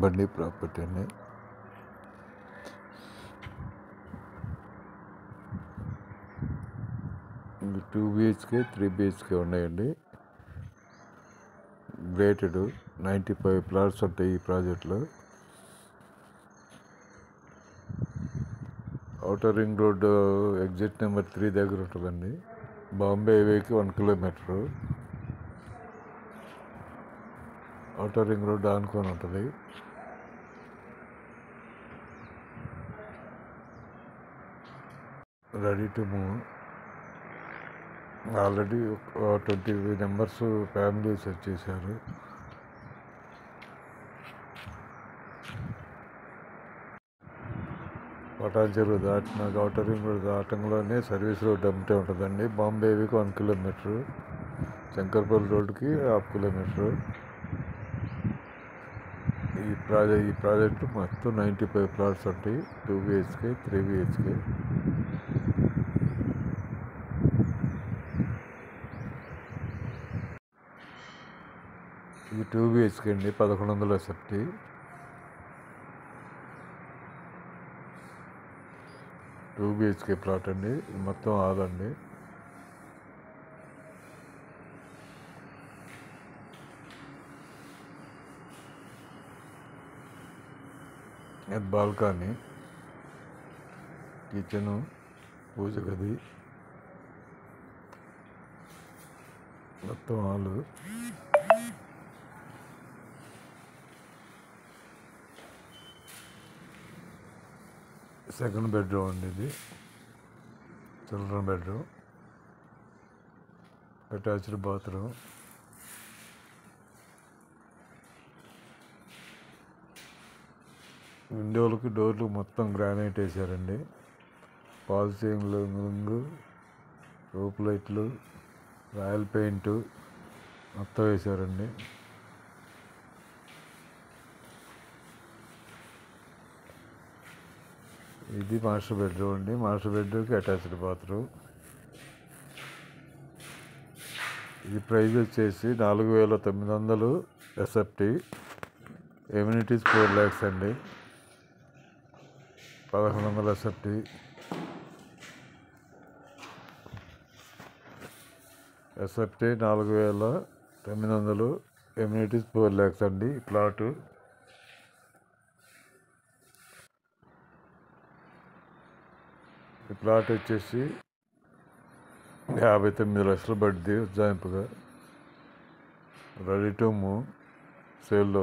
బండి ప్రాపర్టీ అండి. ఇది 2 BHK 3 BHK ఉన్నాయండి. రేటెడ్ 95 ప్లాట్స్ ఉంటాయి ఈ ప్రాజెక్ట్లో. Outer ring road exit number 3 దగ్గర ఉంటుందండి. బాంబే హైవేకి 1 కిలోమీటరు. ఔటర్ రింగ్ రోడ్డు ఆనుకొని ఉంటుంది. Ready to move. Already 20 members families వచ్చేసారు. పటాన్ చెరువు దాటిన ఔటర్ రింగ్ రోడ్ దాటంలోనే సర్వీస్ రోడ్ అమ్మితే ఉంటుందండి. బాంబే హైవేకి 1 కిలోమీటరు, శంకర్పల్లి రోడ్డుకి 1/2 కిలోమీటరు. ఈ ప్రాజెక్టు మొత్తం 95 ప్లాట్స్ ఉంటాయి. 2 BHK 3 BHK. ఇది 2 BHK అండి, 1100 SFT. టూ BHK ప్లాట్ అండి. మొత్తం హాల్ అండి. అది బాల్కనీ, కిచెను, పూజ గది, మొత్తం హాలు. సెకండ్ బెడ్రూమ్ అండి. ఇది చిల్డ్రన్ బెడ్రూమ్, అటాచ్డ్ బాత్రూమ్. విండోలకి డోర్లు మొత్తం గ్రానైట్ వేసారండి. పాల్ సీలింగ్, రూప్ లైట్లు, రాయల్ పెయింట్ మొత్తం వేసారండి. ఇది మాస్టర్ బెడ్రూమ్ అండి. మాస్టర్ బెడ్రూమ్కి అటాచ్డ్ బాత్రూమ్. ఇది ప్రైస్ వచ్చేసి 4,900 SFT. ఎమ్యూనిటీస్ 4 lakhs అండి. 1100 SFT. SFT 4,900, ఎమ్యూనిటీస్ 4 lakhs అండి ఈ ప్లాటు. ఈ ప్లాట్ వచ్చేసి 59 లక్షలు పడుద్ది ఉజ్జాయింపుగా. రెడీ టు మూవ్ సేల్లో